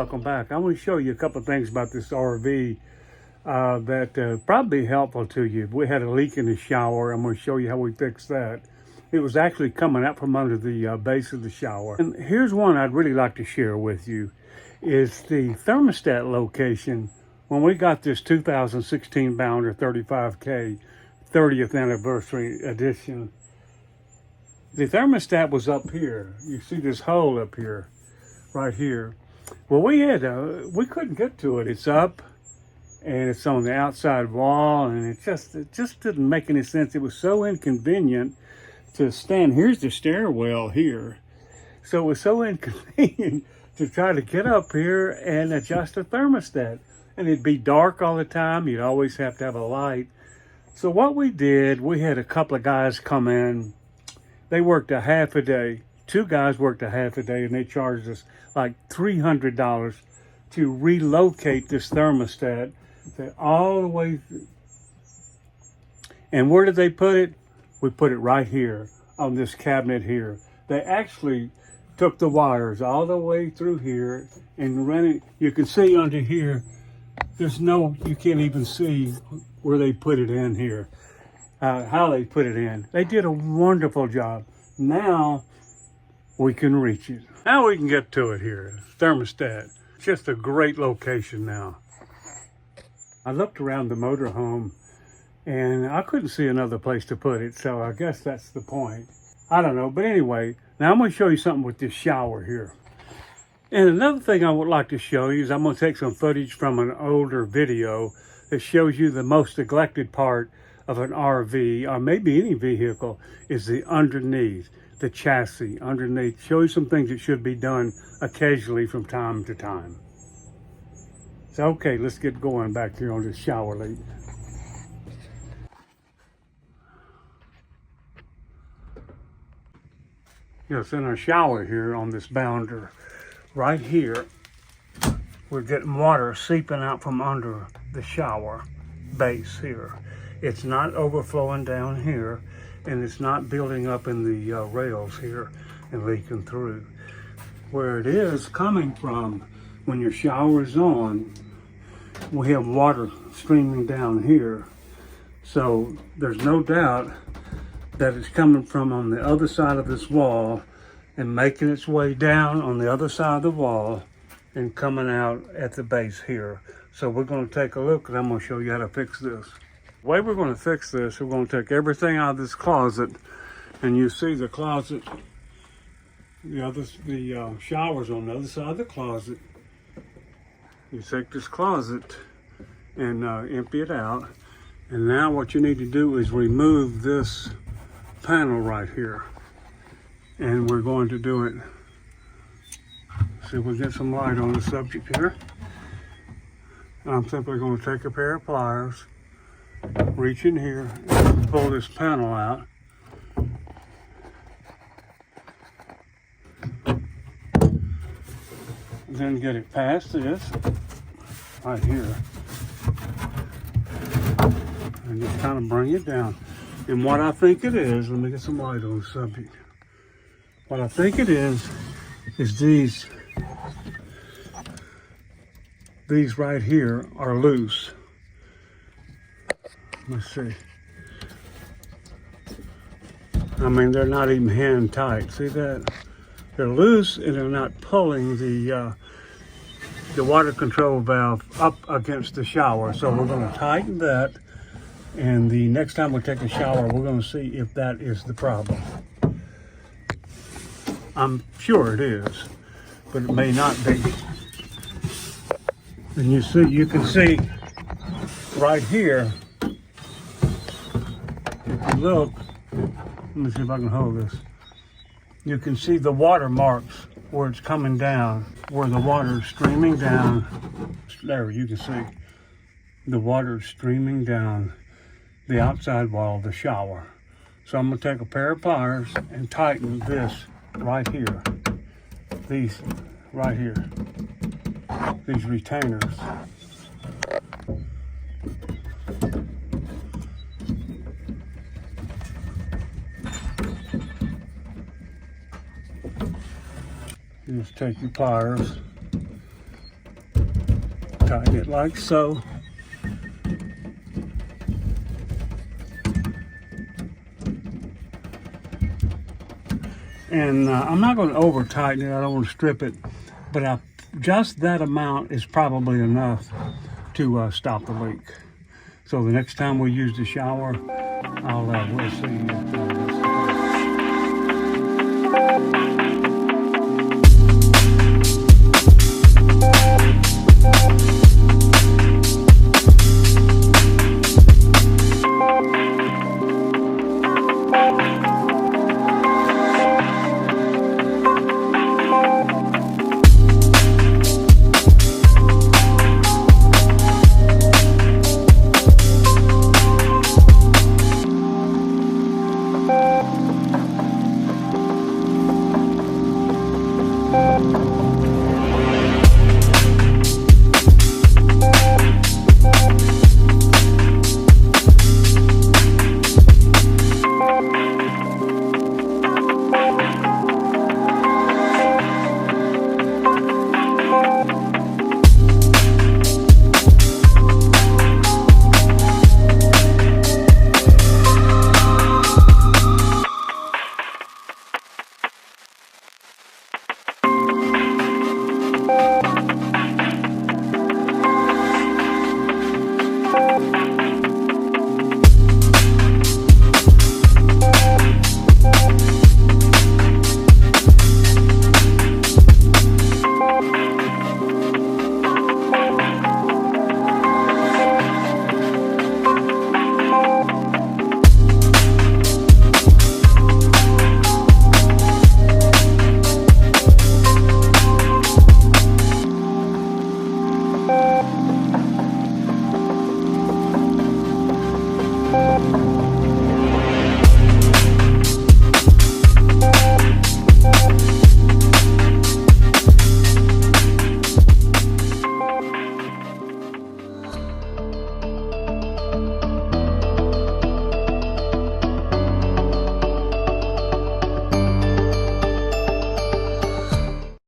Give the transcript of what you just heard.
welcome back. I want to show you a couple of things about this RV that probably be helpful to you. We had a leak in the shower. I'm going to show you how we fixed that. It was actually coming out from under the base of the shower. And here's one I'd really like to share with you. Is the thermostat location. When we got this 2016 Bounder 35K 30th anniversary edition, the thermostat was up here. You see this hole up here, right here. Well, we couldn't get to it. It's up, and it's on the outside wall, and it just didn't make any sense. It was so inconvenient to stand. Here's the stairwell here, so it was so inconvenient to try to get up here and adjust the thermostat, and it'd be dark all the time. You'd always have to have a light. So what we did, we had a couple of guys come in. They worked a half a day. Two guys worked a half a day, and they charged us like $300 to relocate this thermostat all the way. And where did they put it? We put it right here on this cabinet here. They actually took the wires all the way through here and ran it. You can see under here, you can't even see where they put it in here. How they put it in. They did a wonderful job. Now we can reach it. Now we can get to it here. Thermostat. Just a great location now. I looked around the motorhome and I couldn't see another place to put it, so I guess that's the point. I don't know, but anyway, now I'm going to show you something with this shower here. And another thing I would like to show you is I'm going to take some footage from an older video that shows you the most neglected part of an RV, or maybe any vehicle, is the underneath, the chassis underneath. Show you some things that should be done occasionally from time to time. So, okay, let's get going back here on this shower leak. Yes, in our shower here on this bounder, right here, we're getting water seeping out from under the shower base here. It's not overflowing down here, and it's not building up in the rails here and leaking through. Where it is coming from, when your shower is on, we have water streaming down here. So there's no doubt that it's coming from on the other side of this wall and making its way down on the other side of the wall and coming out at the base here. So we're going to take a look, and I'm going to show you how to fix this. The way we're going to fix this, we're going to take everything out of this closet, and you see the closet, the shower's on the other side of the closet. You take this closet and empty it out, and now what you need to do is remove this panel right here, and we're going to do it. See if we get some light on the subject here. I'm simply going to take a pair of pliers, reach in here, and pull this panel out. Then get it past this, right here, and just kind of bring it down. And what I think it is, let me get some light on the subject. What I think it is these right here are loose. Let's see. I mean, they're not even hand tight. See that? They're loose, and they're not pulling the water control valve up against the shower. So we're going to tighten that, and the next time we take a shower, we're going to see if that is the problem. I'm sure it is, but it may not be. And you can see right here, if you look, let me see if I can hold this. You can see the water marks where it's coming down, where the water is streaming down. There, you can see the water is streaming down the outside wall of the shower. So I'm going to take a pair of pliers and tighten this right here. These right here. These retainers. You just take your pliers tighten it like so. And I'm not going to over tighten it. I don't want to strip it, but just that amount is probably enough to stop the leak. So the next time we use the shower, we'll see if